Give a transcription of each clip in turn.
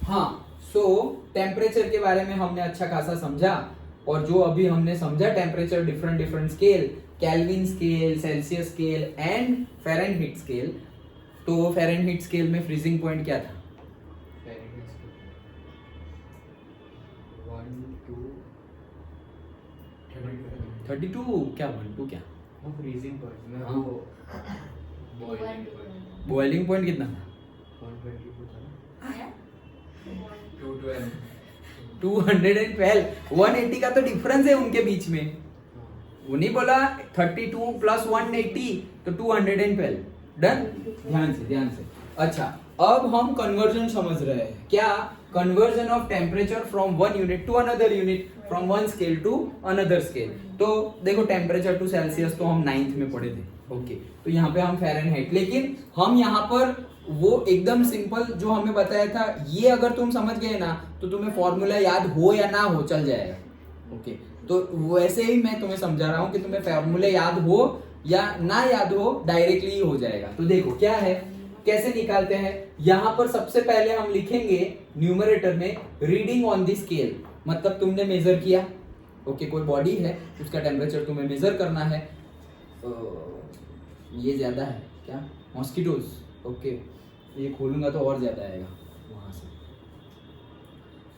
हाँ, सो टेम्परेचर के बारे में हमने अच्छा खासा समझा, और जो अभी हमने समझा temperature different different scale, kelvin scale, Celsius scale and Fahrenheit scale. तो फ़ारेनहीट स्केल में फ्रीजिंग पॉइंट क्या था? 32 क्या 12 क्या? फ्रीजिंग पॉइंट में हाँ। वो बॉइलिंग पॉइंट बॉइलिंग पॉइंट कितना था? 122 था ना। 212। 180 का तो डिफरेंस है उनके बीच में। उन्हीं बोला 32 प्लस 180 तो 212। डन? ध्यान से। अच्छा, अब हम कन्वर्जन समझ रहे हैं। क्या? Conversion of temperature from one unit to another unit, from one scale to another scale. तो देखो टेम्परेचर टू सेल्सियस तो हम 9th में पढ़े थे, ओके। तो यहाँ पे हम फ़ारेनहाइट, लेकिन हम यहाँ पर वो एकदम सिंपल जो हमें बताया था, ये अगर तुम समझ गए ना तो तुम्हें फॉर्मूला याद हो या ना हो चल जाएगा, ओके। तो वैसे ही मैं तुम्हें समझा रहा हूँ कि तुम्हें फॉर्मूले याद हो या ना याद हो, डायरेक्टली ही हो जाएगा। तो देखो क्या है, कैसे निकालते हैं। यहाँ पर सबसे पहले हम लिखेंगे न्यूमरेटर में रीडिंग ऑन द स्केल, मतलब तुमने मेजर किया, ओके। कोई बॉडी है, उसका टेम्परेचर तुम्हें मेजर करना है। ये ज्यादा है क्या? Mosquitoes, okay. ये खोलूंगा तो और ज्यादा आएगा वहां से।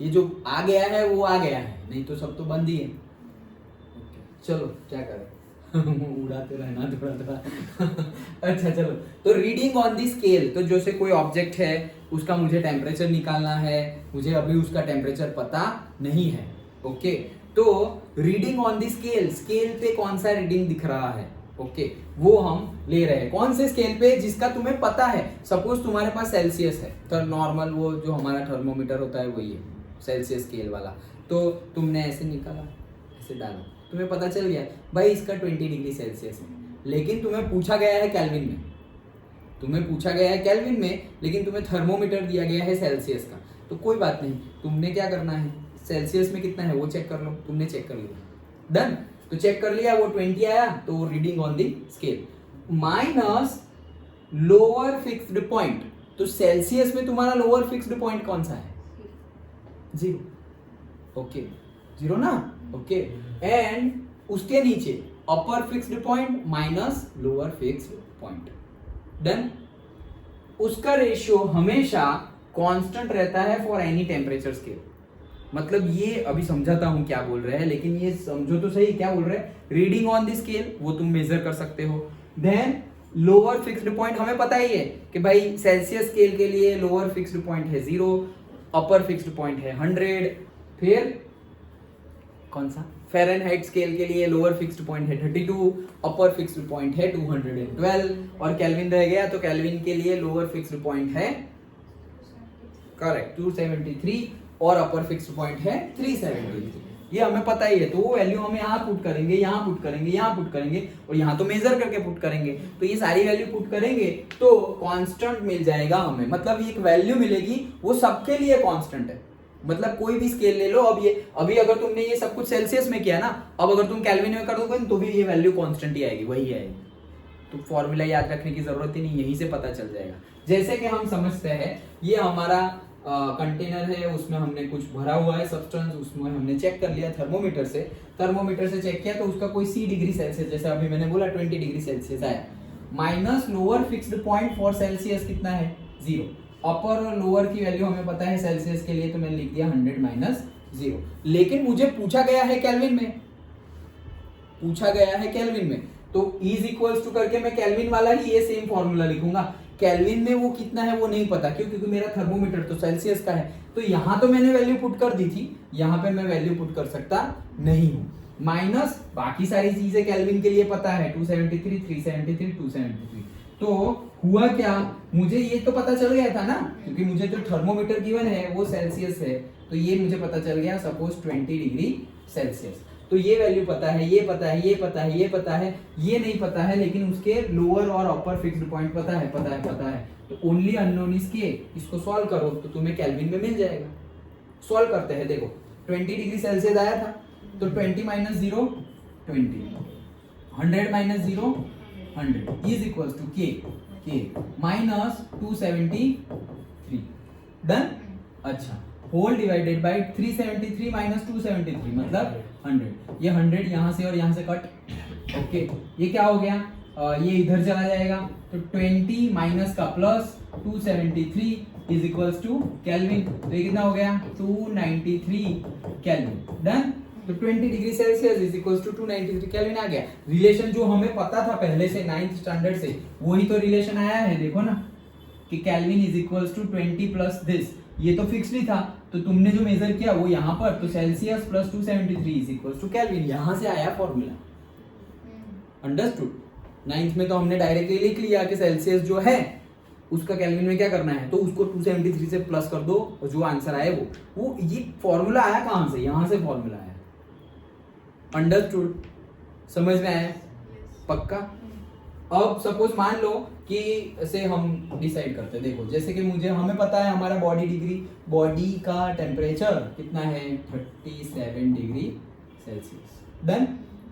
ये जो आ गया है वो आ गया है, नहीं तो सब तो बंद ही है, ओके। चलो क्या करें उड़ाते रहना थोड़ा अच्छा चलो, तो रीडिंग ऑन दी स्केल, तो जैसे कोई ऑब्जेक्ट है उसका मुझे टेम्परेचर निकालना है, मुझे अभी उसका टेम्परेचर पता नहीं है, ओके। तो reading on the scale, scale पे कौन सा रीडिंग दिख रहा है, ओके, वो हम ले रहे हैं। कौन से स्केल पे? जिसका तुम्हें पता है। सपोज तुम्हारे पास सेल्सियस है, तो नॉर्मल वो जो हमारा थर्मोमीटर होता है वही है, सेल्सियस स्केल वाला। तो तुमने ऐसे निकाला, ऐसे डाला, तुम्हें पता चल गया भाई इसका 20 डिग्री सेल्सियस है, लेकिन तुम्हें पूछा गया है केल्विन में, लेकिन तुम्हें थर्मोमीटर दिया गया है सेल्सियस का। तो कोई बात नहीं, तुमने क्या करना है, सेल्सियस में कितना है वो चेक कर लो। तुमने चेक कर लिया, डन। तो चेक कर लिया, वो 20 आया, तो वो reading on the scale minus lower fixed point. तो सेल्सियस में तुम्हारा लोअर फिक्स्ड पॉइंट कौन सा है? 0, ओके, 0 ना, ओके। एंड उसके नीचे upper fixed point minus lower fixed point, done. उसका रेशियो हमेशा कांस्टेंट रहता है फॉर एनी टेम्परेचर स्केल। मतलब ये अभी समझाता हूं क्या बोल रहे हैं, लेकिन ये समझो तो सही क्या बोल रहे हैं। रीडिंग ऑन द स्केल वो तुम मेजर कर सकते हो। देन लोअर फिक्स्ड पॉइंट हमें पता ही है कि भाई सेल्सियस स्केल के लिए लोअर फिक्स्ड पॉइंट है 0, अपर फिक्स्ड पॉइंट है 100। फिर कौन सा? फ़ारेनहाइट स्केल के लिए लोअर फिक्स्ड पॉइंट है 32, अपर फिक्स्ड पॉइंट है 212, और केल्विन रह गया, तो केल्विन के लिए लोअर फिक्स्ड पॉइंट है करेक्ट 273, और अपर फिक्स्ड पॉइंट है 373। ये हमें पता ही है, तो वो वैल्यू हम यहाँ पुट करेंगे, यहाँ पुट करेंगे, यहाँ पुट करेंगे, और यहाँ तो मेजर करके पुट करेंगे। तो ये सारी वैल्यू पुट करेंगे तो कांस्टेंट मिल जाएगा हमें, मतलब एक वैल्यू मिलेगी वो सबके लिए कांस्टेंट है। मतलब कोई भी स्केल ले लो, अब ये अभी अगर तुमने ये सब कुछ सेल्सियस में किया ना, अब अगर तुम केल्विन में कर दोगे तो भी ये वैल्यू कांस्टेंट ही आएगी, वही आएगी। तो फॉर्मूला याद रखने की जरूरत ही नहीं, यहीं से पता चल जाएगा। जैसे कि हम समझते हैं, ये हमारा कंटेनर है, उसमें हमने कुछ भरा हुआ है सब्सटेंस, उसमें हमने चेक कर लिया थर्मोमीटर से चेक किया, तो उसका कोई 30 डिग्री सेल्सियस, जैसे अभी मैंने बोला 20 डिग्री सेल्सियस आया। Minus lower fixed point for Celsius कितना है? 0। अपर और लोअर की वैल्यू हमें पता है सेल्सियस के लिए, तो मैंने लिख दिया 100 माइनस 0। लेकिन मुझे पूछा गया है केल्विन में, तो इज इक्वल्स टू करके मैं केल्विन वाला ही ये सेम फॉर्मूला लिखूंगा। केल्विन में वो कितना है वो नहीं पता, क्योंकि मेरा थर्मोमीटर तो सेल्सियस का है। तो यहां तो मैंने वैल्यू पुट कर दी थी, यहां पे मैं वैल्यू पुट कर सकता नहीं हूं। माइनस बाकी सारी चीजें केल्विन के लिए पता है, 273, 373, 273। तो हुआ क्या, मुझे ये तो पता चल गया था ना, क्योंकि मुझे जो थर्मोमीटर गिवन है वो सेल्सियस है, तो ये मुझे पता चल गया सपोज 20 डिग्री सेल्सियस। तो ये वैल्यू पता है, ये पता है, ये पता है, ये पता है, ये नहीं पता है, लेकिन उसके लोअर और अपर फिक्स्ड पॉइंट पता है। तो ओनली अननोन इज के, इसको सॉल्व करो तो तुम्हें केल्विन में मिल जाएगा। सॉल्व करते हैं, देखो 20 डिग्री सेल्सियस आया था, तो 20 minus 0 20, 100 minus 0 100 is equals to K minus 273, done. अच्छा, होल डिवाइडेड बाय 373 माइनस 273 मतलब 100। ये 100 यहाँ से और यहाँ से कट। ओके, ये क्या हो गया? ये इधर चला जाएगा तो 20 माइनस का plus 273 is equals to kelvin. तो ये कितना हो गया? 293 केल्विन। डन। तो 20 degree Celsius is equals to 293 kelvin आ गया। रिलेशन जो हमें पता था पहले से 9th स्टैंडर्ड से, वही तो रिलेशन आया है। देखो ना कि kelvin is equals to 20 plus this, ये तो फिक्स नहीं था, तो तुमने जो मेजर किया वो यहाँ पर, तो Celsius plus 273 is equals to kelvin, यहाँ से आया फॉर्मूला। अंडरस्टूड? 9th में तो हमने डायरेक्टली लिख लिया कि सेल्सियस जो है उसका केल्विन में क्या करना है, तो उसको 273 से प्लस कर दो और जो आंसर आए वो ये फॉर्मूला आया कहाँ से? यहाँ से फॉर्मूला आया। अंडरस्टूड? समझ में आया? पक्का? अब सपोज मान लो कि ऐसे हम डिसाइड करते हैं। देखो जैसे कि हमें पता है हमारा बॉडी का टेम्परेचर कितना है? 37 डिग्री सेल्सियस। डन।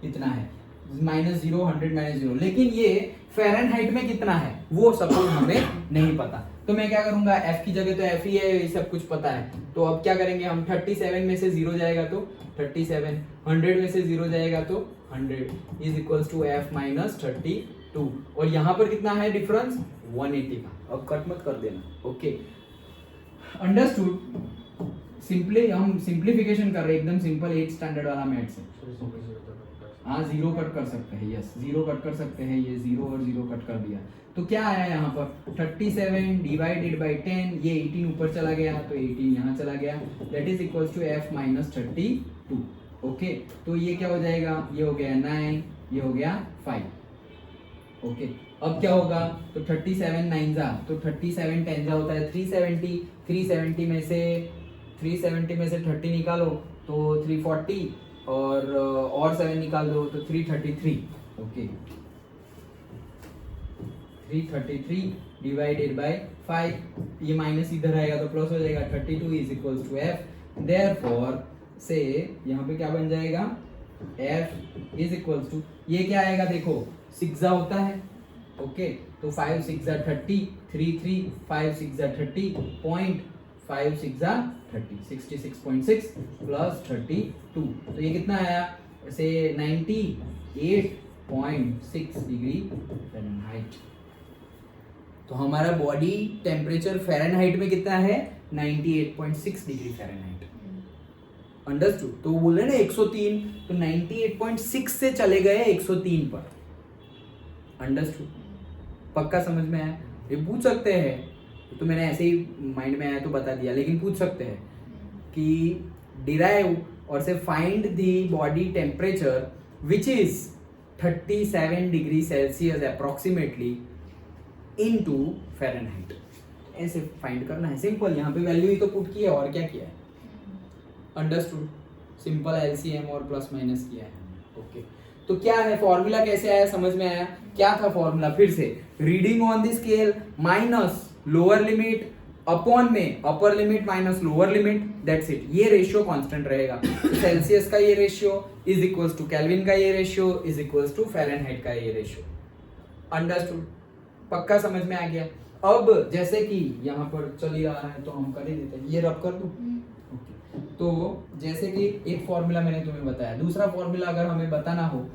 इतना है, -0 100 -0। लेकिन ये फ़ारेनहाइट में कितना है वो सपोज हमें नहीं पता, तो मैं क्या करूंगा? f की जगह तो f ही है, ये सब कुछ पता है। तो अब क्या करेंगे हम? 37 में से 0 जाएगा तो 37, 100 में से 0 जाएगा तो 100 is equals to f minus 32। और यहाँ पर कितना है डिफरेंस? 180 का। अब कट मत कर देना। Okay, understood? सिंपली हम सिंप्लीफिकेशन कर रहे हैं, एकदम सिंपल 8th स्टैंडर्ड वाला मैथ्स है। हाँ, 0 कट कर सकते हैं। यस, 0 कट कर सकते हैं। ये 0 और 0 कट कर दिया तो क्या आया यहाँ पर? 37 डिवाइडेड बाई 10, ये 18 ऊपर चला गया तो 18 यहाँ चला गया, that is equals to f minus 32। Okay, तो ये क्या हो जाएगा? ये हो गया 9, ये हो गया 5। ओके, अब क्या होगा? तो 37 9 जा, तो 37 10 जा होता है 370। 370 में से 30 निकालो तो 340 और 7 निकाल दो तो 333। ओके, 333 डिवाइडेड बाय 5, ये माइनस इधर आएगा तो प्लस हो जाएगा। 32 is equals to f। Therefore से यहाँ पे क्या बन जाएगा? f इज इक्वल्स टू, ये क्या आएगा? देखो 6 होता है। ओके, तो 5 6 30, 3 3 5 6 30, 5 6 30, 66.6 प्लस 32, तो ये कितना आया? से 98.6 डिग्री फ़ारेनहाइट। तो हमारा बॉडी टेम्परेचर फ़ारेनहाइट में कितना है? 98.6 डिग्री फ़ारेनहाइट। अंडरस्टूड? तो वो बोल रहे ना 103, तो 98.6 से चले गए 103 पर। अंडरस्टूड? पक्का समझ में आया? ये पूछ सकते हैं, तो मैंने ऐसे ही माइंड में आया तो बता दिया, लेकिन पूछ सकते हैं कि डिराइव और से find the body temperature which is 37 degree Celsius approximately into Fahrenheit. ऐसे फाइंड करना है, सिंपल। यहाँ पे वैल्यू ही तो पुट की है और क्या किया है। अंडरस्टूड? सिंपल एलसीएम और प्लस माइनस किया है। ओके, तो क्या है फॉर्मूला? कैसे आया? समझ में आया? क्या था फॉर्मूला? फिर से reading on the scale minus lower limit upon में upper limit minus lower limit, that's it. ये रेशियो कांस्टेंट रहेगा। सेल्सियस का ये ratio is equals to kelvin का ये ratio is equals to Fahrenheit का ये रेशियो। अंडरस्टूड? पक्का समझ में आ गया? अब जैसे कि यहाँ पर चल ही रहा है तो हम कर ही देते हैं। ये रब कर दूं? ओके, तो जैसे कि एक फॉर्मूला मैंने तुम्हें बताया, दूसरा फॉर्मूला अगर हमें बताना हो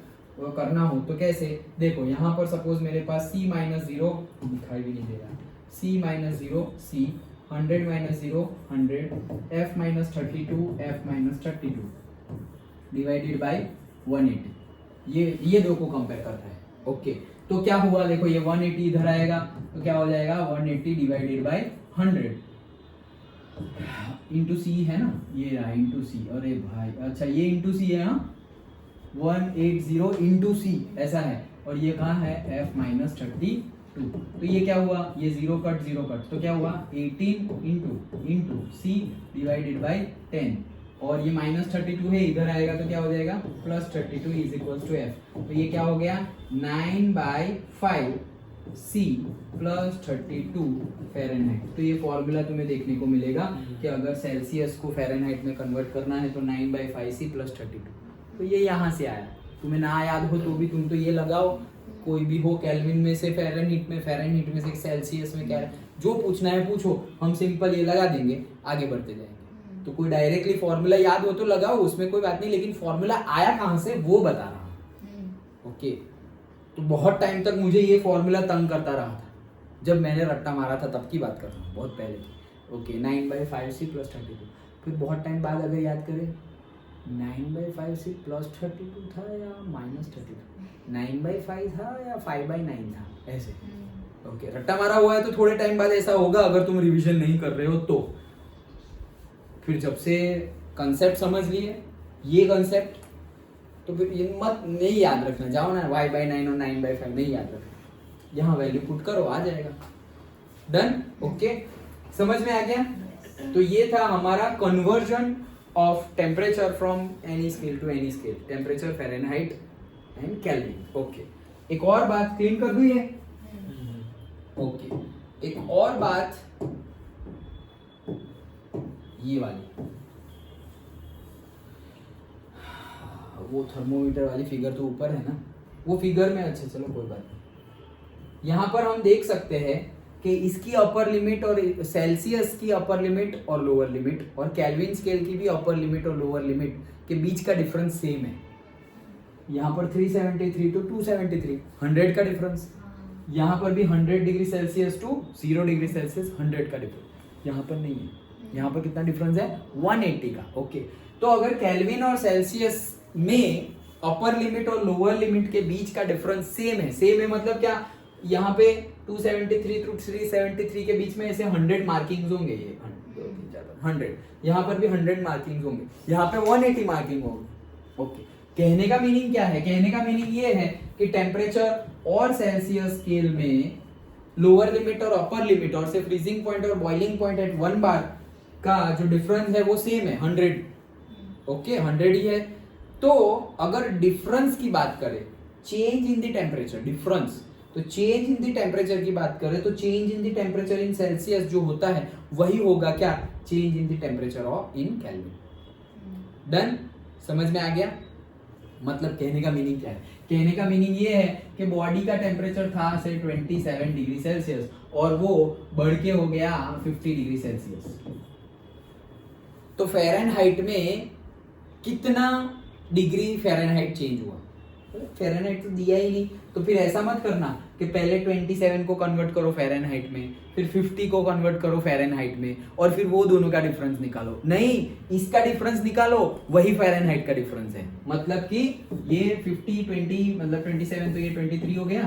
करना हो तो कैसे? देखो यहाँ पर सपोज मेरे पास c माइनस 0 दिखाई भी नहीं दे रहा, c minus 0 c, 100 minus 0 100, f minus 32 f minus 32 divided by 180। ये दो को कंपेयर करता है। ओके, तो क्या हुआ? देखो ये 180 इधर आएगा तो क्या हो जाएगा? 180 डिवाइडेड बाय 100 इंटू सी है ना, ये रहा इंटू सी। अरे भाई, अच्छा ये इंटू सी है। हाँ, 180 इंटू सी ऐसा है, और ये कहाँ है? f minus 32। तो ये क्या हुआ? ये 0 कट, तो क्या हुआ? 18 इंटू सी डिवाइडेड बाई 10, और ये माइनस 32 है, इधर आएगा तो क्या हो जाएगा? Plus 32 is equals to F. तो ये क्या हो गया? 9/5 C प्लस 32 फ़ारेनहाइट। तो ये फॉर्मूला तुम्हें देखने को मिलेगा कि अगर सेल्सियस को फ़ारेनहाइट में कन्वर्ट करना है तो 9/5 C प्लस 32। तो ये यहाँ से आया। तुम्हें ना याद हो तो भी तुम तो ये लगाओ, कोई भी हो केल्विन में से फ़ारेनहाइट में से सेल्सियस में क्या जो पूछना है पूछो, हम सिंपल ये लगा देंगे, आगे बढ़ते जाएंगे। तो कोई डायरेक्टली फॉर्मूला याद हो तो लगाओ, उसमें कोई बात नहीं, लेकिन फॉर्मूला आया कहाँ से वो बता रहा हूँ। ओके, तो बहुत टाइम तक मुझे ये फॉर्मूला तंग करता रहा था, जब मैंने रट्टा मारा था तब की बात कर रहा हूँ, बहुत पहले की। Okay, 9/5c + 32। फिर बहुत टाइम बाद अगर याद करें, 9/5c + 32 था या -32, 9/5 था या 5/9 था, ऐसे। ओके, रट्टा मारा हुआ है तो थोड़े टाइम बाद ऐसा होगा, अगर तुम रिवीजन नहीं कर रहे हो तो। फिर जब से कंसेप्ट समझ लिए, ये कंसेप्ट, तो फिर ये मत नहीं याद रखना, जाओ ना y/9 और 9/5 नहीं याद रखना, यहाँ वैल्यू पुट करो, आ जाएगा। डन? ओके, समझ में आ गया? तो ये था हमारा conversion of temperature from any scale to any scale, temperature, Fahrenheit and kelvin. Okay, एक और बात क्लीन कर दूं ये? ओके, एक और बात ये वाली, वो थर्मोमीटर वाली फिगर तो ऊपर है ना, वो फिगर में, अच्छा चलो कोई बात नहीं। यहाँ पर हम देख सकते हैं कि इसकी अपर लिमिट और सेल्सियस की अपर लिमिट और लोअर लिमिट और केल्विन स्केल की भी अपर लिमिट और लोअर लिमिट के बीच का डिफरेंस सेम है। यहाँ पर 373 to 273, 100 का डिफरेंस। यहाँ पर भी 100 degree Celsius to 0 degree Celsius 100 का डिफरेंस। यहाँ पर नहीं है, यहाँ पर कितना डिफरेंस है? 180 का। ओके, तो अगर केल्विन और सेल्सियस में अपर लिमिट और लोअर लिमिट के बीच का डिफरेंस सेम है, सेम है मतलब क्या, यहाँ पे 273 to 373 के बीच में ऐसे 100 मार्किंग्स होंगे, ये 100, यहाँ पर भी 100 मार्किंग्स होंगे, यहाँ पे 180 मार्किंग होंगे। ओके, कहने का मीनिंग क्या है? कहने का मीनिंग ये है कि टेम्परेचर और सेल्सियस स्केल में लोअर लिमिट और अपर लिमिट और से फ्रीजिंग पॉइंट और बॉइलिंग पॉइंट एट 1 बार का जो डिफरेंस है वो सेम है, 100। ओके, 100 ही है। तो अगर डिफरेंस की बात करें, change in the temperature, difference, तो चेंज इन द टेम्परेचर की बात करें तो change in the temperature in Celsius जो होता है वही होगा क्या? Change in the temperature of in kelvin. Done? समझ में आ गया? मतलब कहने का मीनिंग क्या है? कहने का मीनिंग ये है कि बॉडी का टेम्परेचर था से 27 डिग्री सेल्सियस और वो बढ़ के हो गया 50 डिग्री सेल्सियस, तो फ़ारेनहाइट में कितना डिग्री फ़ारेनहाइट चेंज हुआ? फ़ारेनहाइट तो दिया ही नहीं, तो फिर ऐसा मत करना कि पहले 27 को कन्वर्ट करो फ़ारेनहाइट में, फिर 50 को कन्वर्ट करो फ़ारेनहाइट में और फिर वो दोनों का डिफरेंस निकालो। नहीं, इसका डिफरेंस निकालो, वही फ़ारेनहाइट का डिफरेंस है। मतलब कि ये 50 20 मतलब 27 तो ये 23 हो गया,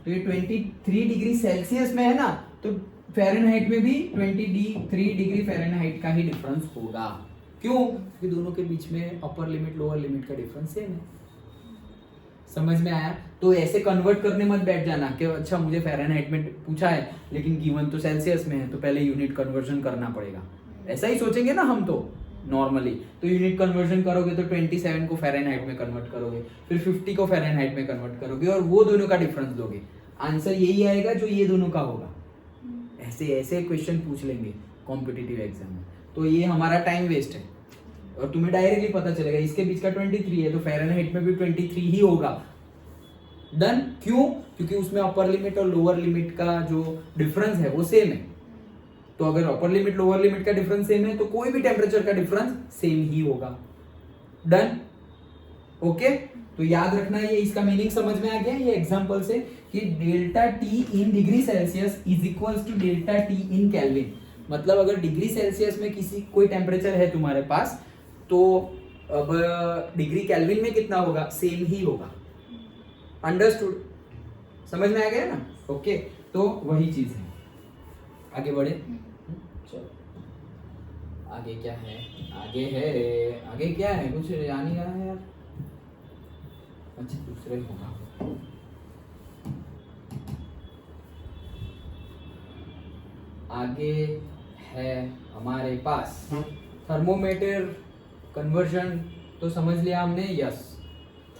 तो ये 23 डिग्री सेल्सियस में है ना, तो फ़ारेनहाइट में भी 23 डिग्री फ़ारेनहाइट का ही डिफरेंस होगा। क्यों? क्योंकि दोनों के बीच में अपर लिमिट लोअर लिमिट का डिफरेंस सेम है। समझ में आया? तो ऐसे कन्वर्ट करने मत बैठ जाना कि अच्छा मुझे फ़ारेनहाइट में पूछा है लेकिन गिवन तो सेल्सियस में है, तो पहले यूनिट कन्वर्जन करना पड़ेगा। ऐसा ही सोचेंगे ना हम तो नॉर्मली, तो यूनिट कन्वर्जन करोगे तो 27 को फ़ारेनहाइट में कन्वर्ट करोगे, फिर 50 को फ़ारेनहाइट में कन्वर्ट करोगे और वो दोनों का डिफरेंस दोगे, आंसर यही आएगा जो ये दोनों का होगा। ऐसे ऐसे क्वेश्चन पूछ लेंगे कॉम्पिटिटिव एग्जाम में, तो ये हमारा टाइम वेस्ट है और तुम्हें डायरेक्टली पता चलेगा इसके बीच का 23 है तो फ़ारेनहाइट में भी 23 ही होगा। डन? क्यों? क्योंकि उसमें अपर लिमिट और लोअर लिमिट का जो डिफरेंस है वो सेम है, तो अगर अपर लिमिट लोअर लिमिट का डिफरेंस सेम है तो कोई भी टेम्परेचर का डिफरेंस सेम ही होगा। डन? ओके, तो याद रखना, ये इसका मीनिंग समझ में आ गया ये एग्जांपल से कि delta T in degree Celsius is equals to delta T in kelvin. मतलब अगर डिग्री सेल्सियस में कोई टेम्परेचर है तुम्हारे पास, तो अब डिग्री केल्विन में कितना होगा? सेम ही होगा। अंडरस्टूड? समझ में आ गया ना? ओके, तो वही चीज है। आगे बढ़े, चलो आगे क्या है? आगे क्या है? कुछ याद नहीं रहा है यार। अच्छा, दूसरे होगा। आगे है हमारे पास थर्मोमीटर कन्वर्जन, तो समझ लिया हमने। Yes,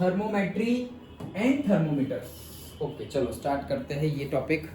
thermometry and thermometer. Okay, चलो स्टार्ट करते हैं ये टॉपिक।